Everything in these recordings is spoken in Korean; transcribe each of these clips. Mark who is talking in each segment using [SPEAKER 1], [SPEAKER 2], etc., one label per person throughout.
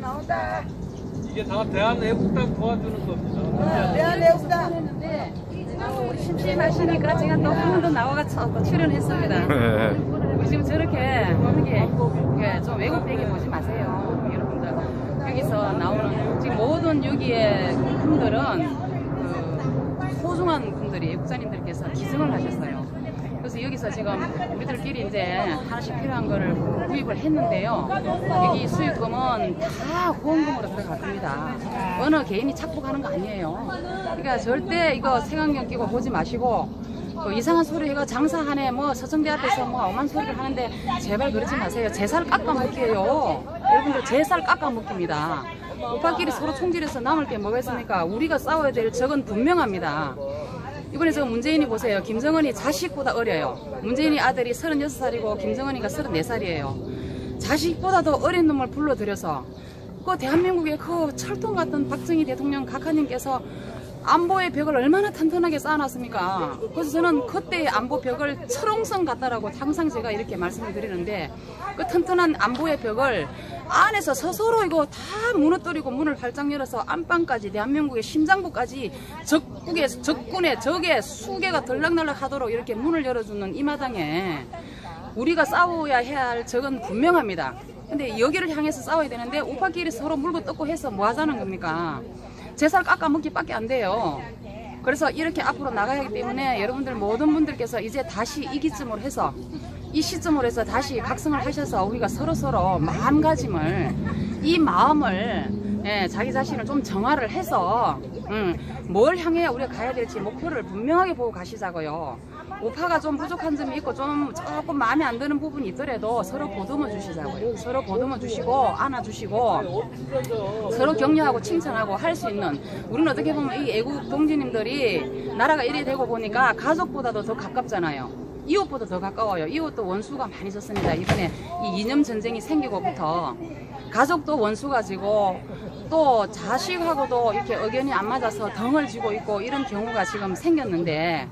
[SPEAKER 1] 나온다.
[SPEAKER 2] 이게 다 대한애국당 도와주는 겁니다.
[SPEAKER 1] 대한애국당.
[SPEAKER 3] 했는데 우리 심심하시니까 제가 또 한 번 더 나와서 출연했습니다. 우리 지금 저렇게 하는 게 좀 왜곡되게 보지 마세요, 여러분들. 여기서 나오는 지금 모든 여기에 분들은 그 소중한 분들이 애국자님들께서 기증을 하셨어요. 그래서 여기서 지금 우리들끼리 이제 하나씩 필요한 거를 구입을 했는데요. 여기 수익금은 다 후원금으로 들어갈 겁니다. 어느 개인이 착복하는 거 아니에요. 그러니까 절대 이거 색안경 끼고 보지 마시고 이상한 소리 해가 장사하네 뭐 서청대 앞에서 뭐 엄한 소리를 하는데 제발 그러지 마세요. 제 살 깎아먹혀요. 여러분들 제 살 깎아먹힙니다. 오빠끼리 서로 총질해서 남을 게 뭐가 있습니까? 우리가 싸워야 될 적은 분명합니다. 이번에 저 문재인이 보세요. 김정은이 자식보다 어려요. 문재인이 아들이 36살이고 김정은이가 34살이에요. 자식보다도 어린 놈을 불러들여서 그 대한민국의 그 철통 같은 박정희 대통령 각하님께서 안보의 벽을 얼마나 튼튼하게 쌓아놨습니까? 그래서 저는 그때의 안보 벽을 철옹성 같다라고 항상 제가 이렇게 말씀을 드리는데 그 튼튼한 안보의 벽을 안에서 스스로 이거 다 무너뜨리고 문을 활짝 열어서 안방까지 대한민국의 심장부까지 적군의 적의 수개가 들락날락 하도록 이렇게 문을 열어주는 이 마당에 우리가 싸워야 해야 할 적은 분명합니다. 근데 여기를 향해서 싸워야 되는데 우파끼리 서로 물고 뜯고 해서 뭐 하자는 겁니까? 제 살 깎아먹기 밖에 안 돼요. 그래서 이렇게 앞으로 나가야 하기 때문에 여러분들 모든 분들께서 이제 다시 이 기점으로 해서 이 시점으로 해서 다시 각성을 하셔서 우리가 서로서로 마음가짐을 이 마음을 자기 자신을 좀 정화를 해서 뭘 향해 우리가 가야 될지 목표를 분명하게 보고 가시자고요. 우파가 좀 부족한 점이 있고 조금 마음에 안 드는 부분이 있더라도 서로 보듬어 주시자고요. 서로 보듬어 주시고 안아주시고 서로 격려하고 칭찬하고 할 수 있는 우리는 어떻게 보면 이 애국 동지님들이 나라가 이래 되고 보니까 가족보다도 더 가깝잖아요. 이웃보다 더 가까워요. 이웃도 원수가 많이 졌습니다. 이번에 이 이념 전쟁이 생기고부터 가족도 원수가 지고 또 자식하고도 이렇게 의견이 안 맞아서 덩을 쥐고 있고 이런 경우가 지금 생겼는데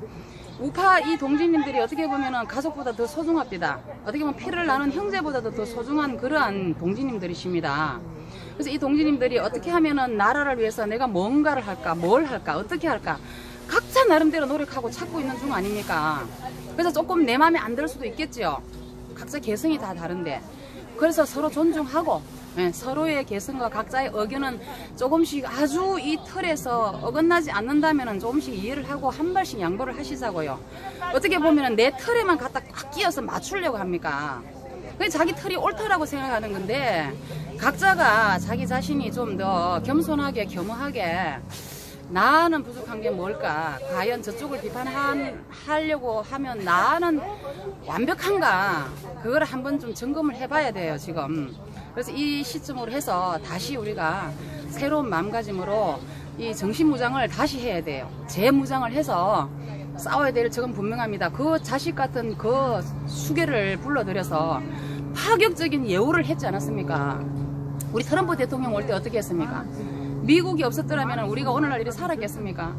[SPEAKER 3] 우파 이 동지님들이 어떻게 보면은 가족보다 더 소중합니다. 어떻게 보면 피를 나눈 형제보다도 더 소중한 그러한 동지님들이십니다. 그래서 이 동지님들이 어떻게 하면은 나라를 위해서 내가 뭔가를 할까, 뭘 할까, 어떻게 할까 각자 나름대로 노력하고 찾고 있는 중 아닙니까? 그래서 조금 내 마음에 안 들 수도 있겠죠. 각자 개성이 다 다른데 그래서 서로 존중하고 서로의 개성과 각자의 의견은 조금씩 아주 이 틀에서 어긋나지 않는다면 조금씩 이해를 하고 한 발씩 양보를 하시자고요. 어떻게 보면 내 틀에만 갖다 꽉 끼워서 맞추려고 합니까? 그게 자기 틀이 옳다라고 생각하는 건데 각자가 자기 자신이 좀 더 겸손하게 겸허하게 나는 부족한 게 뭘까? 과연 저쪽을 비판하려고 하면 나는 완벽한가? 그걸 한번 좀 점검을 해봐야 돼요, 지금. 그래서 이 시점으로 해서 다시 우리가 새로운 마음가짐으로 이 정신무장을 다시 해야 돼요. 재무장을 해서 싸워야 될 적은 분명합니다. 그 자식 같은 그 수괴를 불러들여서 파격적인 예우를 했지 않았습니까? 우리 트럼프 대통령 올 때 어떻게 했습니까? 미국이 없었더라면 우리가 오늘날 이렇게 살았겠습니까?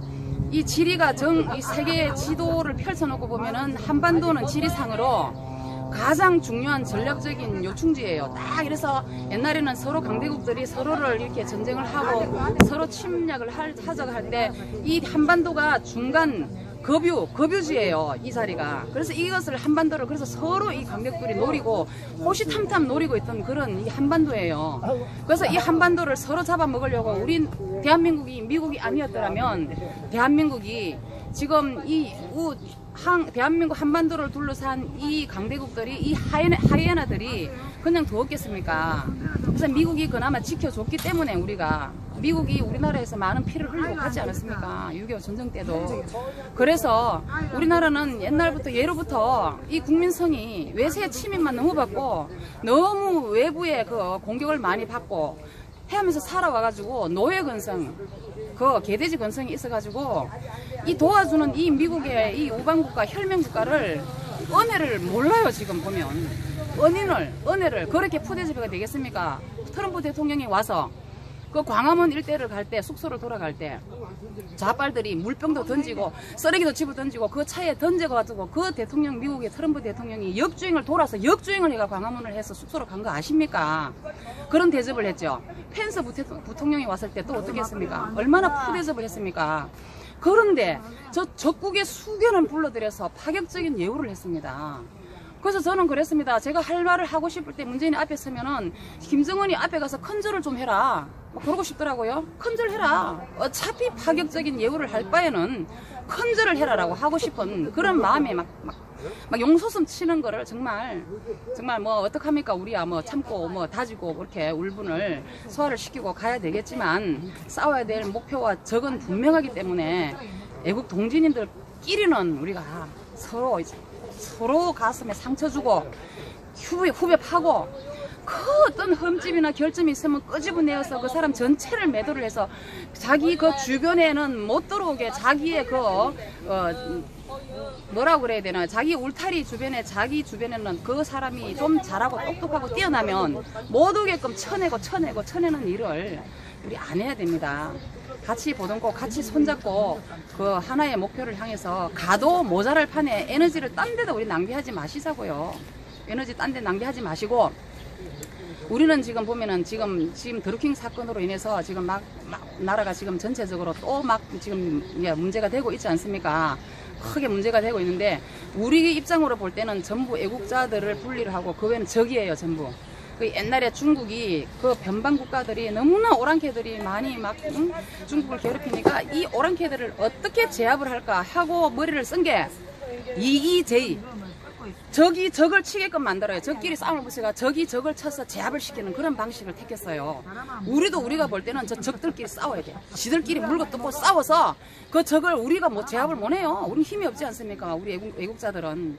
[SPEAKER 3] 이 지리가 이 세계의 지도를 펼쳐놓고 보면은 한반도는 지리상으로 가장 중요한 전략적인 요충지예요. 딱 이래서 옛날에는 서로 강대국들이 서로를 이렇게 전쟁을 하고 서로 침략을 하자고 할 때 이 한반도가 중간 급유지예요, 이 자리가. 그래서 이것을 한반도를 그래서 서로 이 강대국들이 노리고 호시탐탐 노리고 있던 그런 이 한반도예요. 그래서 이 한반도를 서로 잡아먹으려고 우리 대한민국이 미국이 아니었더라면 대한민국이 지금 대한민국 한반도를 둘러싼 이 강대국들이 이 하이에나들이 그냥 두었겠습니까? 그래서 미국이 그나마 지켜줬기 때문에 미국이 우리나라에서 많은 피를 흘리고 가지 않았습니까? 6.25 전쟁 때도. 그래서 우리나라는 옛날부터 예로부터 이 국민성이 외세 침입만 너무 받고 너무 외부의 그 공격을 많이 받고 해하면서 살아와가지고 노예근성, 그 개돼지 근성이 있어가지고 이 도와주는 이 미국의 이 우방국가 혈맹국가를 은혜를 몰라요. 지금 보면 은혜를 그렇게 푸대접해가 되겠습니까? 트럼프 대통령이 와서 그 광화문 일대를 갈 때, 숙소를 돌아갈 때 좌빨들이 물병도 던지고 쓰레기도 집어 던지고 그 차에 던져가지고 그 대통령, 미국의 트럼프 대통령이 역주행을 돌아서 역주행을 해가 광화문을 해서 숙소로 간 거 아십니까? 그런 대접을 했죠. 펜스 부통령이 왔을 때 또 어떻게 했습니까? 얼마나 푸대접을 했습니까? 그런데 저 적국의 수견을 불러들여서 파격적인 예우를 했습니다. 그래서 저는 그랬습니다. 제가 할 말을 하고 싶을 때 문재인이 앞에 서면은 김정은이 앞에 가서 컨절을 좀 해라. 그러고 싶더라고요. 컨절해라. 어차피 파격적인 예우를 할 바에는 컨절을 해라라고 하고 싶은 그런 마음에 막 용솟음 치는 거를 정말 뭐 어떡합니까? 우리야 뭐 참고 뭐 다지고 그렇게 울분을 소화를 시키고 가야 되겠지만 싸워야 될 목표와 적은 분명하기 때문에 애국 동지님들끼리는 우리가 서로 가슴에 상처 주고 후배 파고 그 어떤 흠집이나 결점이 있으면 끄집어내어서 그 사람 전체를 매도를 해서 자기 그 주변에는 못 들어오게 자기의 뭐라고 그래야 되나, 자기 울타리 주변에, 자기 주변에는 그 사람이 좀 잘하고 똑똑하고 뛰어나면 못 오게끔 쳐내는 일을 우리 안 해야 됩니다. 같이 보듬고 같이 손잡고 그 하나의 목표를 향해서 가도 모자랄 판에 에너지를 딴 데다 우리 낭비하지 마시자고요. 에너지 딴 데 낭비하지 마시고, 우리는 지금 보면은 지금 드루킹 사건으로 인해서 지금 막 나라가 지금 전체적으로 또 막 지금 문제가 되고 있지 않습니까? 크게 문제가 되고 있는데 우리 입장으로 볼 때는 전부 애국자들을 분리를 하고 그 외에는 적이에요, 전부. 그 옛날에 중국이 그 변방 국가들이 너무나 오랑캐들이 많이 중국을 괴롭히니까 이 오랑캐들을 어떻게 제압을 할까 하고 머리를 쓴 게 이기제이. 적이 적을 치게끔 만들어요. 적끼리 싸움을 붙여가 적이 적을 쳐서 제압을 시키는 그런 방식을 택했어요. 우리가 볼 때는 저 적들끼리 싸워야 돼요. 지들끼리 물고 뜯고 싸워서 그 적을 우리가 뭐 제압을 못 해요. 우리는 힘이 없지 않습니까? 우리 애국자들은.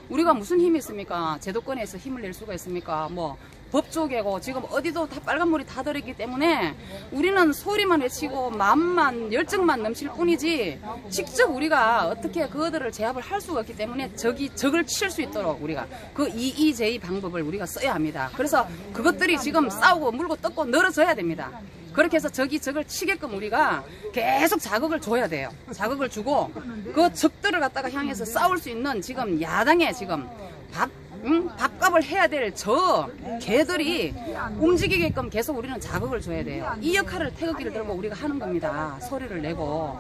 [SPEAKER 3] 우리가 무슨 힘이 있습니까? 제도권에서 힘을 낼 수가 있습니까? 뭐 법조계고 지금 어디도 다 빨간물이 다 들어있기 때문에 우리는 소리만 외치고 마음만 열정만 넘칠 뿐이지 직접 우리가 어떻게 그들을 제압을 할 수가 없기 때문에 적을 칠 수 있도록 우리가 그 EEJ 방법을 우리가 써야 합니다. 그래서 그것들이 지금 싸우고 물고 뜯고 늘어져야 됩니다. 그렇게 해서 적이 적을 치게끔 우리가 계속 자극을 줘야 돼요. 자극을 주고 그 적들을 갖다가 향해서 싸울 수 있는 지금 야당에 지금 밥값을 해야 될 저 개들이 움직이게끔 계속 우리는 자극을 줘야 돼요. 이 역할을 태극기를 들고 우리가 하는 겁니다. 소리를 내고.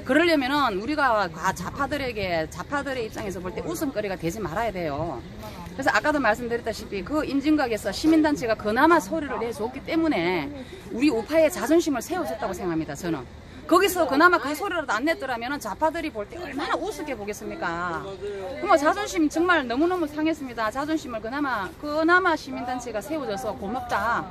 [SPEAKER 3] 그러려면은 우리가 좌파들의 입장에서 볼 때 웃음거리가 되지 말아야 돼요. 그래서 아까도 말씀드렸다시피 그 임진각에서 시민단체가 그나마 소리를 내줬기 때문에 우리 우파의 자존심을 세워줬다고 생각합니다. 저는. 거기서 그나마 그 소리라도 안 냈더라면 좌파들이 볼 때 얼마나 우습게 보겠습니까? 그럼 자존심 정말 너무너무 상했습니다. 자존심을 그나마 시민단체가 세워줘서 고맙다.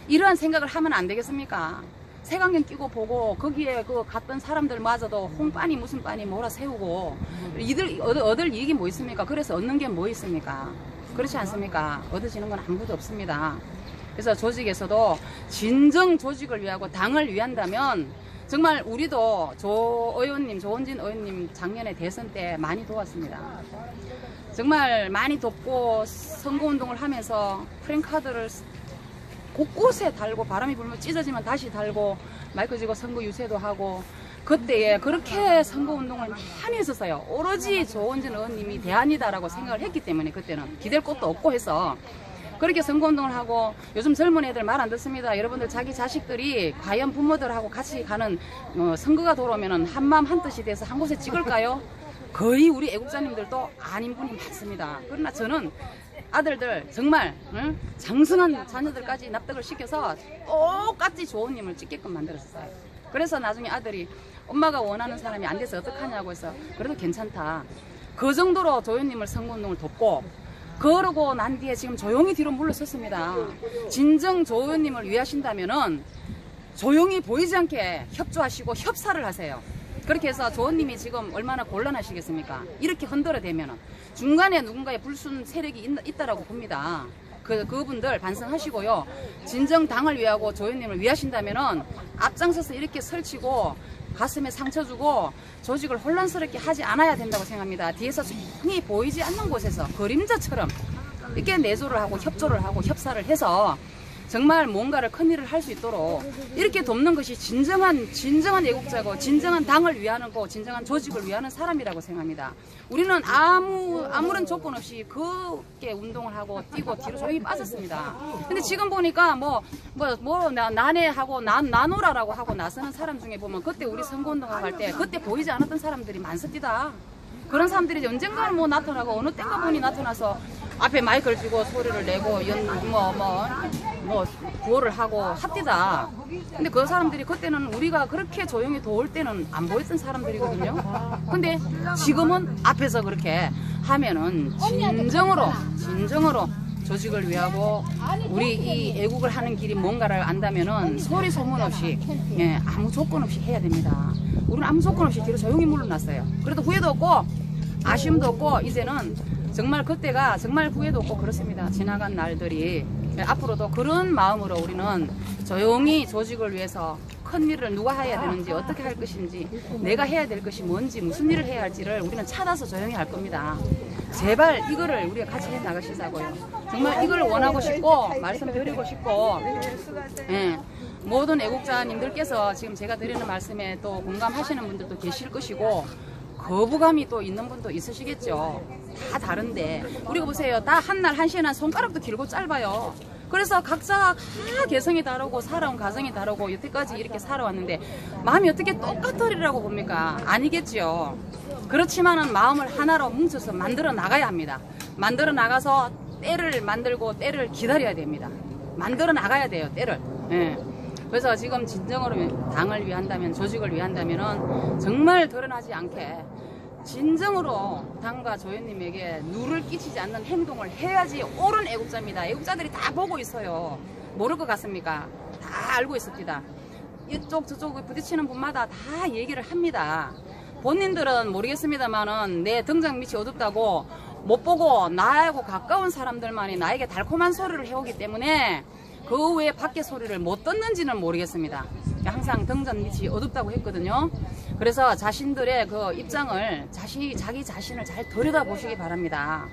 [SPEAKER 3] 이러한 생각을 하면 안 되겠습니까? 색안경 끼고 보고 거기에 그 갔던 사람들마저도 홍빠니 무슨 빠니 몰아세우고 이들 얻을 이익이 뭐 있습니까? 그래서 얻는 게 뭐 있습니까? 그렇지 않습니까? 얻어지는 건 아무것도 없습니다. 그래서 조직에서도 진정 조직을 위하고 당을 위한다면 정말 우리도 조원진 의원님 작년에 대선 때 많이 도왔습니다. 정말 많이 돕고 선거운동을 하면서 프랭카드를 곳곳에 달고 바람이 불면 찢어지면 다시 달고 마이크 쥐고 선거 유세도 하고 그때에 그렇게 선거운동을 많이 했었어요. 오로지 조원진 의원님이 대안이다라고 생각을 했기 때문에 그때는 기댈 곳도 없고 해서 그렇게 선거운동을 하고 요즘 젊은 애들 말 안 듣습니다. 여러분들 자기 자식들이 과연 부모들하고 같이 가는 선거가 돌아오면 한마음 한뜻이 돼서 한 곳에 찍을까요? 거의 우리 애국자님들도 아닌 분이 많습니다. 그러나 저는 아들들 정말 장성한 자녀들까지 납득을 시켜서 똑같이 조원님을 찍게끔 만들었어요. 그래서 나중에 아들이 엄마가 원하는 사람이 안 돼서 어떡하냐고 해서 그래도 괜찮다. 그 정도로 조원님을 선거운동을 돕고 그러고 난 뒤에 지금 조용히 뒤로 물러섰습니다. 진정 조 의원님을 위하신다면은 조용히 보이지 않게 협조하시고 협사를 하세요. 그렇게 해서 조 의원님이 지금 얼마나 곤란하시겠습니까? 이렇게 흔들어대면은 중간에 누군가의 불순 세력이 있다라고 봅니다. 그분들 반성하시고요. 진정 당을 위하고 조 의원님을 위하신다면은 앞장서서 이렇게 설치고 가슴에 상처 주고 조직을 혼란스럽게 하지 않아야 된다고 생각합니다. 뒤에서 조용히 보이지 않는 곳에서 그림자처럼 이렇게 내조를 하고 협조를 하고 협사를 해서 정말 뭔가를 큰일을 할 수 있도록 이렇게 돕는 것이 진정한 애국자고 진정한 당을 위하는 거 진정한 조직을 위하는 사람이라고 생각합니다. 우리는 아무런 조건 없이 그렇게 운동을 하고 뛰고 뒤로 조용히 빠졌습니다. 근데 지금 보니까 나네하고 나노라라고 하고 나서는 사람 중에 보면 그때 우리 선거운동하고 할 때 그때 보이지 않았던 사람들이 많습니다. 그런 사람들이 언젠가는 뭐 나타나고 어느 땐가 분이 나타나서 앞에 마이크를 쥐고 소리를 내고 구호를 하고 합디다. 근데 그 사람들이 그때는 우리가 그렇게 조용히 도울 때는 안 보였던 사람들이거든요. 근데 지금은 앞에서 그렇게 하면은 진정으로 조직을 위하고 우리 이 애국을 하는 길이 뭔가를 안다면은 소리 소문 없이 아무 조건 없이 해야 됩니다. 우리는 아무 조건 없이 뒤로 조용히 물러났어요. 그래도 후회도 없고 아쉬움도 없고 이제는 정말 그때가 정말 후회도 없고 그렇습니다. 지나간 날들이 앞으로도 그런 마음으로 우리는 조용히 조직을 위해서 큰 일을 누가 해야 되는지 어떻게 할 것인지 내가 해야 될 것이 뭔지 무슨 일을 해야 할지를 우리는 찾아서 조용히 할 겁니다. 제발 이거를 우리가 같이 해 나가시자고요. 정말 이걸 원하고 싶고 말씀드리고 싶고 모든 애국자님들께서 지금 제가 드리는 말씀에 또 공감하시는 분들도 계실 것이고 거부감이 또 있는 분도 있으시겠죠. 다 다른데 우리가 보세요. 다 한날 한시에는 손가락도 길고 짧아요. 그래서 각자 다 개성이 다르고 살아온 가정이 다르고 여태까지 이렇게 살아왔는데 마음이 어떻게 똑같으리라고 봅니까? 아니겠죠. 그렇지만은 마음을 하나로 뭉쳐서 만들어 나가야 합니다. 만들어 나가서 때를 만들고 때를 기다려야 됩니다. 만들어 나가야 돼요. 때를. 그래서 지금 진정으로 당을 위한다면 조직을 위한다면은 정말 드러나지 않게 진정으로 당과 조연님에게 누를 끼치지 않는 행동을 해야지 옳은 애국자입니다. 애국자들이 다 보고 있어요. 모를 것 같습니까? 다 알고 있습니다. 이쪽 저쪽 부딪히는 분마다 다 얘기를 합니다. 본인들은 모르겠습니다만은 내 등장 밑이 어둡다고 못 보고 나하고 가까운 사람들만이 나에게 달콤한 소리를 해오기 때문에 그 외에 밖의 소리를 못 듣는지는 모르겠습니다. 항상 등잔 밑이 어둡다고 했거든요. 그래서 자신들의 그 입장을 자기 자신을 잘 들여다보시기 바랍니다.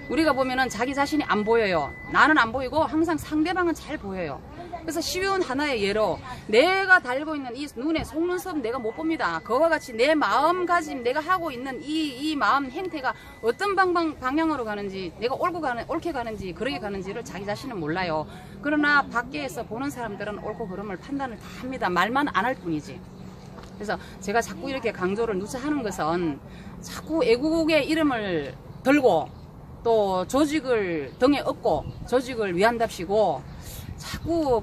[SPEAKER 3] 우리가 보면은 자기 자신이 안 보여요. 나는 안 보이고 항상 상대방은 잘 보여요. 그래서 쉬운 하나의 예로 내가 달고 있는 이 눈에 속눈썹 내가 못 봅니다. 그와 같이 내 마음가짐 내가 하고 있는 이 마음 행태가 어떤 방향으로 가는지 내가 옳게 가는지 그렇게 가는지를 자기 자신은 몰라요. 그러나 밖에서 보는 사람들은 옳고 그름을 판단을 다 합니다. 말만 안 할 뿐이지. 그래서 제가 자꾸 이렇게 강조를 누차하는 것은 자꾸 애국의 이름을 들고 또 조직을 등에 업고 조직을 위한답시고 자꾸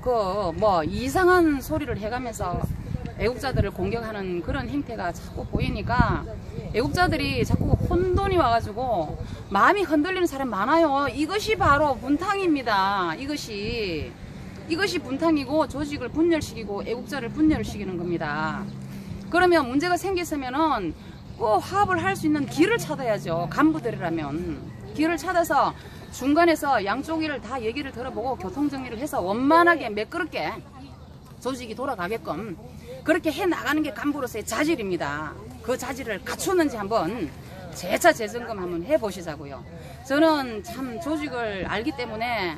[SPEAKER 3] 이상한 소리를 해가면서 애국자들을 공격하는 그런 행태가 자꾸 보이니까 애국자들이 자꾸 혼돈이 와가지고 마음이 흔들리는 사람 많아요. 이것이 바로 분탕입니다. 이것이 분탕이고 조직을 분열시키고 애국자를 분열시키는 겁니다. 그러면 문제가 생겼으면은 꼭 화합을 할 수 있는 길을 찾아야죠. 간부들이라면 길을 찾아서 중간에서 양쪽을 다 얘기를 들어보고 교통정리를 해서 원만하게 매끄럽게 조직이 돌아가게끔 그렇게 해나가는 게 간부로서의 자질입니다. 그 자질을 갖췄는지 한번 재차 재점검 한번 해보시자고요. 저는 참 조직을 알기 때문에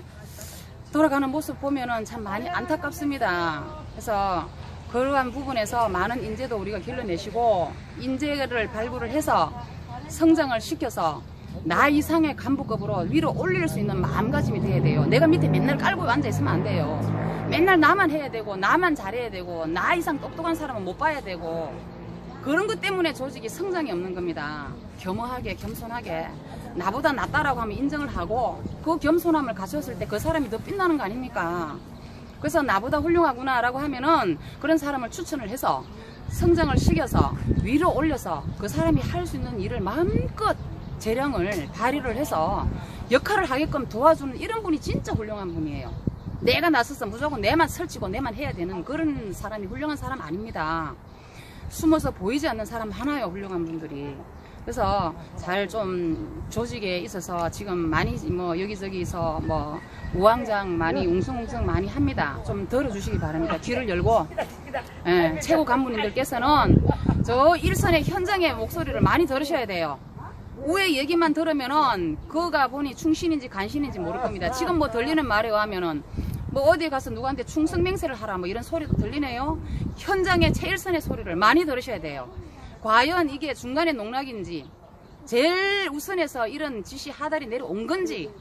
[SPEAKER 3] 돌아가는 모습 보면은 참 많이 안타깝습니다. 그래서 그러한 부분에서 많은 인재도 우리가 길러내시고 인재를 발굴을 해서 성장을 시켜서 나 이상의 간부급으로 위로 올릴 수 있는 마음가짐이 돼야 돼요. 내가 밑에 맨날 깔고 앉아있으면 안 돼요. 맨날 나만 해야 되고 나만 잘해야 되고 나 이상 똑똑한 사람은 못 봐야 되고 그런 것 때문에 조직이 성장이 없는 겁니다. 겸허하게 겸손하게 나보다 낫다라고 하면 인정을 하고 그 겸손함을 가졌을 때 그 사람이 더 빛나는 거 아닙니까? 그래서 나보다 훌륭하구나 라고 하면은 그런 사람을 추천을 해서 성장을 시켜서 위로 올려서 그 사람이 할 수 있는 일을 마음껏 재량을 발휘를 해서 역할을 하게끔 도와주는 이런 분이 진짜 훌륭한 분이에요. 내가 나서서 무조건 내만 설치고 내만 해야 되는 그런 사람이 훌륭한 사람 아닙니다. 숨어서 보이지 않는 사람 많아요. 훌륭한 분들이. 그래서 잘 좀 조직에 있어서 지금 많이 여기저기서 우왕좌왕 많이 웅성웅성 많이 합니다. 좀 들어주시기 바랍니다. 귀를 열고 최고 간부님들께서는 저 일선의 현장의 목소리를 많이 들으셔야 돼요. 우회 얘기만 들으면은 그가 보니 충신인지 간신인지 모를 겁니다. 지금 들리는 말에 의하면은 뭐 어디에 가서 누구한테 충성맹세를 하라 뭐 이런 소리도 들리네요. 현장의 최일선의 소리를 많이 들으셔야 돼요. 과연 이게 중간에 농락인지 제일 우선해서 이런 지시 하달이 내려온 건지,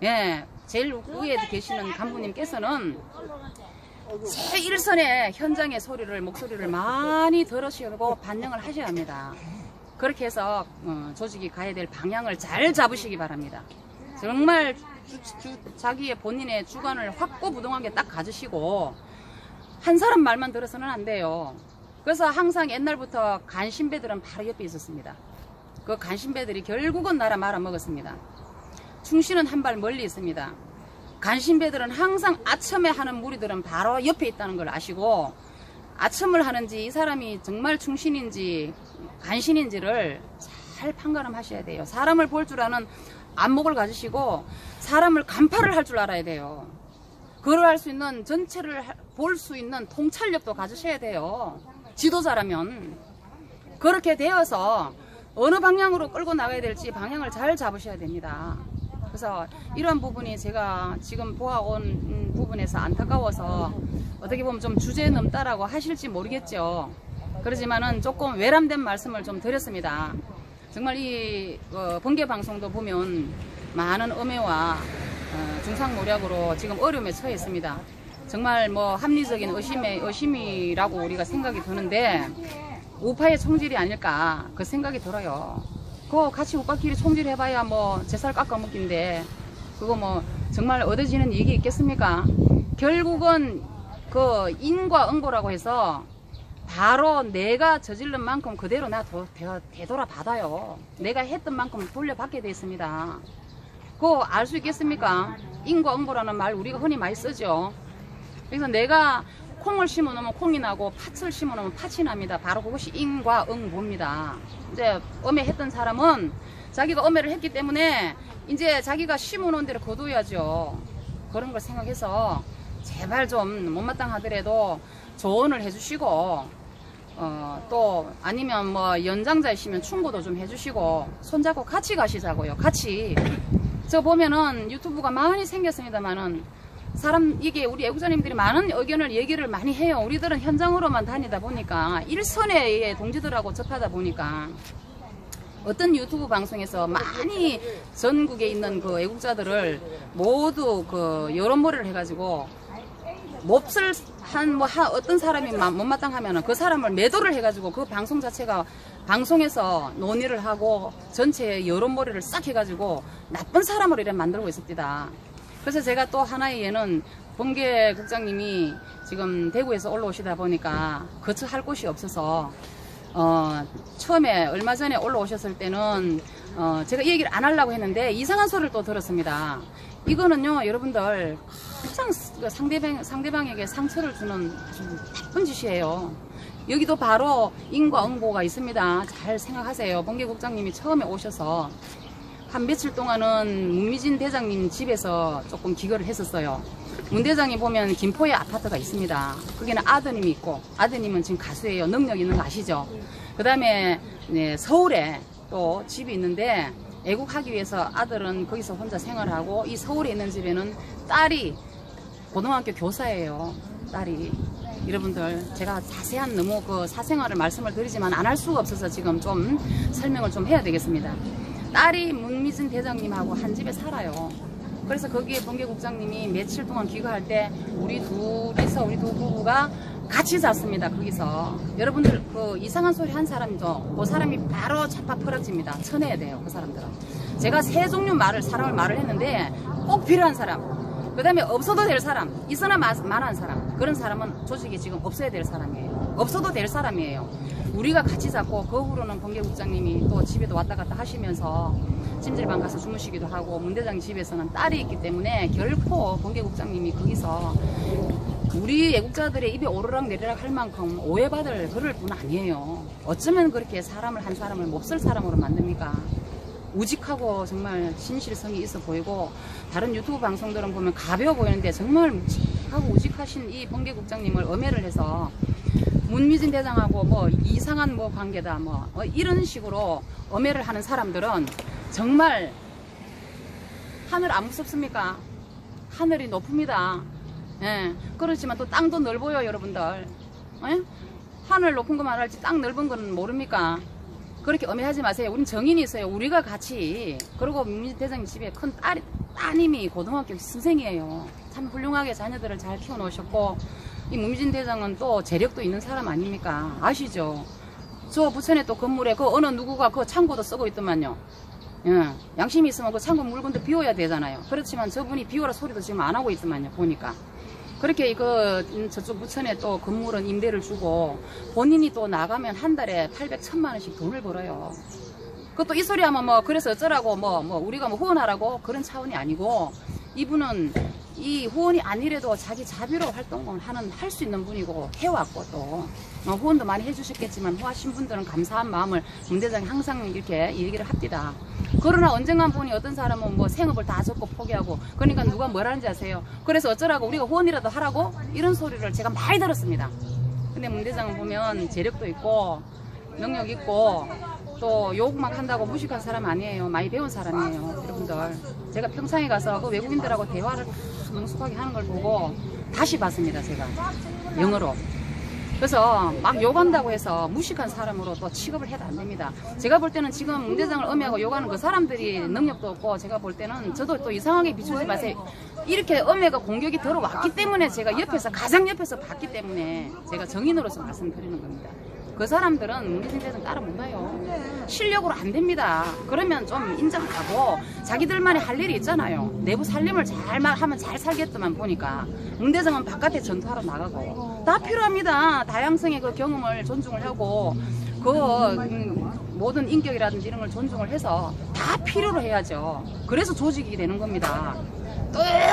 [SPEAKER 3] 예, 제일 위에 계시는 간부님께서는 최일선의 현장의 소리를, 목소리를 많이 들으시고 반영을 하셔야 합니다. 그렇게 해서 조직이 가야 될 방향을 잘 잡으시기 바랍니다. 정말 자기의 본인의 주관을 확고부동하게 딱 가지시고 한 사람 말만 들어서는 안 돼요. 그래서 항상 옛날부터 간신배들은 바로 옆에 있었습니다. 그 간신배들이 결국은 나라 말아먹었습니다. 충신은 한 발 멀리 있습니다. 간신배들은 항상 아첨에 하는 무리들은 바로 옆에 있다는 걸 아시고 아첨을 하는지 이 사람이 정말 충신인지 간신인지를 잘 판가름하셔야 돼요. 사람을 볼 줄 아는 안목을 가지시고 사람을 간파를 할 줄 알아야 돼요. 그걸 할 수 있는, 전체를 볼 수 있는 통찰력도 가지셔야 돼요. 지도자라면. 그렇게 되어서 어느 방향으로 끌고 나가야 될지 방향을 잘 잡으셔야 됩니다. 그래서 이런 부분이 제가 지금 보아온 부분에서 안타까워서 어떻게 보면 좀 주제 넘다라고 하실지 모르겠죠. 그렇지만은 조금 외람된 말씀을 좀 드렸습니다. 정말 이 번개 방송도 보면 많은 음해와 중상모략으로 지금 어려움에 처해 있습니다. 정말 뭐 합리적인 의심이라고 우리가 생각이 드는데 우파의 총질이 아닐까 그 생각이 들어요. 그거 같이 우파끼리 총질해봐야 뭐 제살 깎아먹긴데 그거 뭐 정말 얻어지는 이익이 있겠습니까? 결국은 그 인과 응보라고 해서 바로 내가 저질른 만큼 그대로 나 되돌아받아요. 내가 했던 만큼 돌려받게 돼 있습니다. 그거 알 수 있겠습니까? 인과 응보라는 말 우리가 흔히 많이 쓰죠. 그래서 내가 콩을 심어 놓으면 콩이 나고 팥을 심어 놓으면 팥이 납니다. 바로 그것이 인과 응보입니다. 이제 음해했던 사람은 자기가 음해를 했기 때문에 이제 자기가 심어 놓은 대로 거둬야죠. 그런 걸 생각해서 제발 좀 못마땅하더라도 조언을 해주시고 또 아니면 뭐 연장자이시면 충고도 좀 해주시고 손잡고 같이 가시자고요. 같이. 저 보면은 유튜브가 많이 생겼습니다만은 이게 우리 애국자님들이 많은 의견을 얘기를 많이 해요. 우리들은 현장으로만 다니다 보니까 일선의 동지들하고 접하다 보니까 어떤 유튜브 방송에서 많이 전국에 있는 그 애국자들을 모두 그 여론몰이를 해가지고 몹쓸 어떤 사람이 못마땅하면은 그 사람을 매도를 해가지고 그 방송 자체가 방송에서 논의를 하고 전체 여론몰이를 싹 해가지고 나쁜 사람으로 이렇게 만들고 있습니다. 그래서 제가 또 하나의 예는 번개 국장님이 지금 대구에서 올라오시다 보니까 거처할 곳이 없어서 처음에 얼마 전에 올라오셨을 때는 제가 이 얘기를 안 하려고 했는데 이상한 소리를 또 들었습니다. 이거는요 여러분들 가장 상대방에게 상처를 주는 나쁜 짓이에요. 여기도 바로 인과 응보가 있습니다. 잘 생각하세요. 번개 국장님이 처음에 오셔서 한 며칠 동안은 문미진 대장님 집에서 조금 기거를 했었어요. 문 대장님 보면 김포에 아파트가 있습니다. 거기는 아드님이 있고 아드님은 지금 가수예요. 능력 있는 거 아시죠? 그 다음에 서울에 또 집이 있는데 애국하기 위해서 아들은 거기서 혼자 생활하고 이 서울에 있는 집에는 딸이 고등학교 교사예요. 딸이. 여러분들 제가 자세한 너무 그 사생활을 말씀을 드리지만 안 할 수가 없어서 지금 좀 설명을 좀 해야 되겠습니다. 딸이 문미진 대장님하고 한 집에 살아요. 그래서 거기에 번개 국장님이 며칠 동안 귀가할 때 우리 두 부부가 같이 잤습니다. 거기서. 여러분들 그 이상한 소리 한 사람도 그 사람이 바로 잡아 풀어집니다. 쳐내야 돼요. 그 사람들은. 제가 세 종류 사람을 말을 했는데 꼭 필요한 사람, 그 다음에 없어도 될 사람, 있으나 만한 사람, 그런 사람은 조직이 지금 없어야 될 사람이에요. 없어도 될 사람이에요. 우리가 같이 잡고 그 후로는 번개 국장님이 또 집에도 왔다 갔다 하시면서 찜질방 가서 주무시기도 하고 문 대장 집에서는 딸이 있기 때문에 결코 번개 국장님이 거기서 우리 애국자들의 입에 오르락 내리락 할 만큼 오해받을 그럴 분 아니에요. 어쩌면 그렇게 한 사람을 몹쓸 사람으로 만듭니까? 우직하고 정말 진실성이 있어 보이고 다른 유튜브 방송들은 보면 가벼워 보이는데 정말 묵직하고 우직하신 이 번개 국장님을 엄해를 해서 문미진 대장하고 뭐 이상한 뭐 관계다 뭐 이런 식으로 엄해를 하는 사람들은 정말 하늘 안 무섭습니까? 하늘이 높습니다. 예. 그렇지만 또 땅도 넓어요, 여러분들. 예? 하늘 높은 것만 알지 땅 넓은 건 모릅니까? 그렇게 엄해하지 마세요. 우린 정인이 있어요. 우리가 같이. 그리고 문민진 대장님 집에 큰 따님이 고등학교 선생이에요. 참 훌륭하게 자녀들을 잘 키워놓으셨고, 이 문민진 대장은 또 재력도 있는 사람 아닙니까? 아시죠? 저 부천에 또 건물에 그 어느 누구가 그 창고도 쓰고 있더만요. 예. 양심이 있으면 그 창고 물건도 비워야 되잖아요. 그렇지만 저분이 비워라 소리도 지금 안 하고 있더만요. 보니까. 그렇게 저쪽 부천에 또 건물은 임대를 주고 본인이 또 나가면 한 달에 800, 1000만 원씩 돈을 벌어요. 그것도 이 소리 하면 뭐 그래서 어쩌라고 우리가 후원하라고 그런 차원이 아니고, 이분은 이 후원이 아니래도 자기 자비로 활동을 할 수 있는 분이고 해왔고, 또 후원도 많이 해주셨겠지만 후하신 분들은 감사한 마음을 문 대장이 항상 이렇게 얘기를 합니다. 그러나 언젠간 보니 어떤 사람은 뭐 생업을 다 접고 포기하고, 그러니까 누가 뭐라는지 아세요? 그래서 어쩌라고 우리가 후원이라도 하라고, 이런 소리를 제가 많이 들었습니다. 근데 문 대장은 보면 재력도 있고 능력 있고 또 욕만 한다고 무식한 사람 아니에요. 많이 배운 사람이에요, 여러분들. 제가 평창에 가서 그 외국인들하고 대화를 능숙하게 하는 걸 보고 다시 봤습니다, 제가 영어로. 그래서 막 욕한다고 해서 무식한 사람으로 또 취급을 해도 안 됩니다. 제가 볼 때는 지금 문 대장을 엄해하고 욕하는 그 사람들이 능력도 없고, 제가 볼 때는 저도 또 이상하게 비추지 마세요. 이렇게 엄해가 공격이 들어왔기 때문에 제가 가장 옆에서 봤기 때문에 제가 정인으로서 말씀드리는 겁니다. 그 사람들은 문민진 대장 따라 못해요. 실력으로 안 됩니다. 그러면 좀 인정하고 자기들만이 할 일이 있잖아요. 내부 살림을 잘 하면 잘 살겠더만 보니까 문 대장은 바깥에 전투하러 나가고 다 필요합니다. 다양성의 그 경험을 존중을 하고 모든 인격이라든지 이런 걸 존중을 해서 다 필요로 해야죠. 그래서 조직이 되는 겁니다.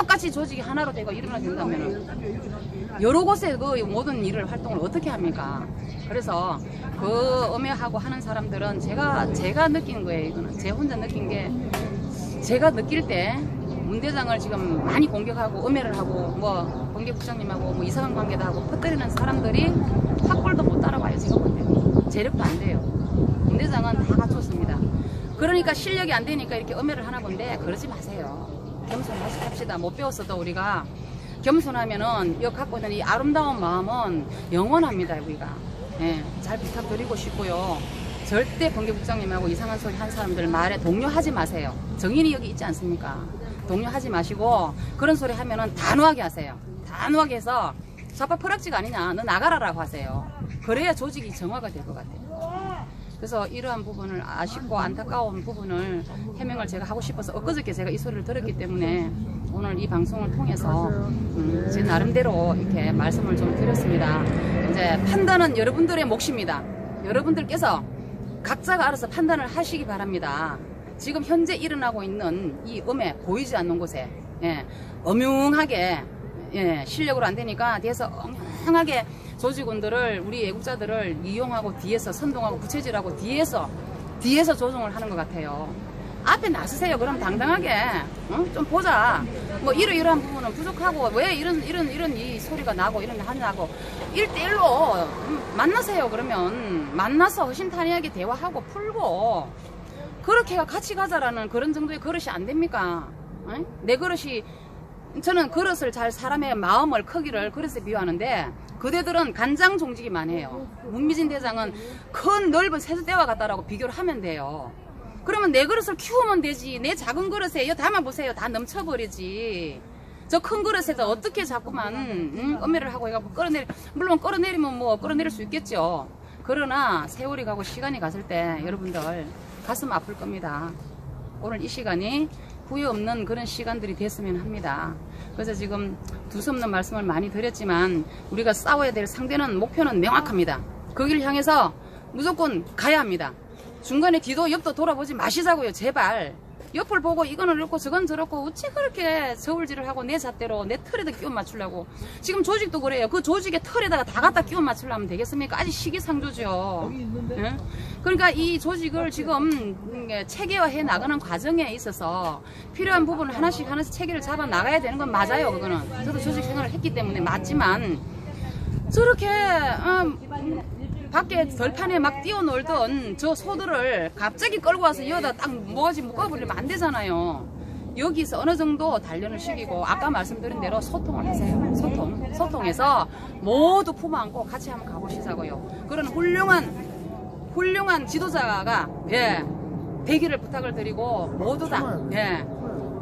[SPEAKER 3] 똑같이 조직이 하나로 되고 일어나야 된다면 여러 곳에 그 모든 일을 활동을 어떻게 합니까? 그래서 그 엄해하고 하는 사람들은 제가 느낀 거예요. 이거는 제 혼자 느낀 게, 제가 느낄 때 문 대장을 지금 많이 공격하고 엄해를 하고 공개국장님하고 이상한 관계도 하고 퍼뜨리는 사람들이 학벌도 못 따라와요. 제가 볼 때 재력도 안 돼요. 문 대장은 다 갖췄습니다. 그러니까 실력이 안 되니까 이렇게 엄해를 하나 본데, 그러지 마세요. 겸손합시다. 못 배웠어도 우리가 겸손하면은 여기 갖고 있는 이 아름다운 마음은 영원합니다. 우리가. 예, 잘 부탁드리고 싶고요. 절대 번개국장님하고 이상한 소리 한 사람들 말에 동요하지 마세요. 정인이 여기 있지 않습니까? 동요하지 마시고 그런 소리 하면은 단호하게 하세요. 단호하게 해서 좌파 퍼락지가 아니냐, 너 나가라라고 하세요. 그래야 조직이 정화가 될 것 같아요. 그래서 이러한 부분을 아쉽고 안타까운 부분을 해명을 제가 하고 싶어서 엊그저께 제가 이 소리를 들었기 때문에 오늘 이 방송을 통해서 제 나름대로 이렇게 말씀을 좀 드렸습니다. 이제 판단은 여러분들의 몫입니다. 여러분들께서 각자가 알아서 판단을 하시기 바랍니다. 지금 현재 일어나고 있는 이 엄해 보이지 않는 곳에 엄흉하게 실력으로 안 되니까 뒤에서 엄흉하게 조직원들을, 우리 애국자들을 이용하고 뒤에서 선동하고 부채질하고 뒤에서 조종을 하는 것 같아요. 앞에 나서세요. 그럼 당당하게 좀 보자. 뭐 이러이러한 부분은 부족하고 왜 이런 이 소리가 나고 이런 하냐고 1대1로 만나세요. 그러면 만나서 허심탄회하게 대화하고 풀고 그렇게 같이 가자라는 그런 정도의 그릇이 안 됩니까? 내 그릇이, 저는 그릇을 잘 사람의 마음을 크기를 그릇에 비유하는데 그대들은 간장 종지기만 해요. 문민진 대장은 큰 넓은 세수대와 같다라고 비교를 하면 돼요. 그러면 내 그릇을 키우면 되지. 내 작은 그릇에 이거 담아보세요. 다 넘쳐버리지. 저 큰 그릇에서 어떻게 자꾸만 엄매를 하고 해갖고 물론 끌어내리면 뭐 끌어내릴 수 있겠죠. 그러나 세월이 가고 시간이 갔을 때 여러분들 가슴 아플 겁니다. 오늘 이 시간이 후회 없는 그런 시간들이 됐으면 합니다. 그래서 지금 두서없는 말씀을 많이 드렸지만 우리가 싸워야 될 상대는, 목표는 명확합니다. 그 길을 향해서 무조건 가야 합니다. 중간에 뒤도 옆도 돌아보지 마시자고요. 제발. 옆을 보고 이거는 이렇고 저건 저렇고 어찌 그렇게 저울질을 하고 내 잣대로 내 틀에다 끼워 맞추려고. 지금 조직도 그래요. 그 조직의 틀에다가 다 갖다 끼워 맞추려면 되겠습니까? 아직 시기상조죠. 네? 그러니까 이 조직을 지금 체계화해 나가는 과정에 있어서 필요한 부분을 하나씩 체계를 잡아 나가야 되는 건 맞아요. 그거는 저도 조직 생활을 했기 때문에 맞지만 저렇게 밖에 덜판에 막 뛰어놀던 저 소들을 갑자기 끌고 와서 여기다 딱 뭐지 묶어버리면 안 되잖아요. 여기서 어느 정도 단련을 시키고 아까 말씀드린 대로 소통을 하세요. 소통해서 모두 품 안고 같이 한번 가보시자고요. 그런 훌륭한 지도자가 대기를 부탁을 드리고 모두 다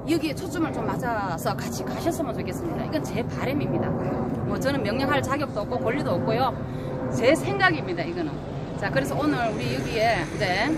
[SPEAKER 3] 여기에 초점을 좀 맞아서 같이 가셨으면 좋겠습니다. 이건 제 바람입니다. 뭐 저는 명령할 자격도 없고 권리도 없고요. 제 생각입니다. 이거는. 자, 그래서 오늘 우리 여기에 이제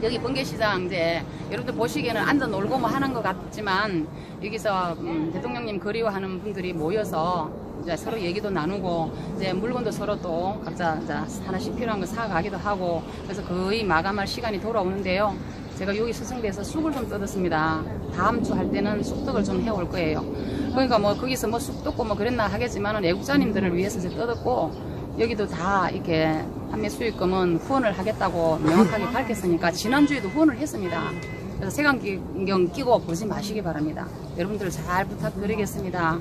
[SPEAKER 3] 여기 번개시장 이제 여러분들 보시기에는 앉아 놀고 뭐 하는 것 같지만 여기서 대통령님 그리워하는 분들이 모여서 이제 서로 얘기도 나누고 이제 물건도 서로 또 각자 이제 하나씩 필요한 거 사가기도 하고 그래서 거의 마감할 시간이 돌아오는데요. 제가 여기 수성대에서 쑥을 좀 뜯었습니다. 다음 주 할 때는 쑥떡을 좀 해올 거예요. 그러니까 뭐 거기서 뭐 쑥 뜯고 뭐 그랬나 하겠지만은 애국자님들을 위해서 제가 뜯었고 여기도 다 이렇게 판매 수익금은 후원을 하겠다고 명확하게 밝혔으니까 지난주에도 후원을 했습니다. 그래서 색안경 끼고 보지 마시기 바랍니다. 여러분들 잘 부탁드리겠습니다.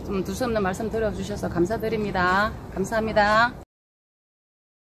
[SPEAKER 3] 좀 두서없는 말씀 들어주셔서 감사드립니다. 감사합니다.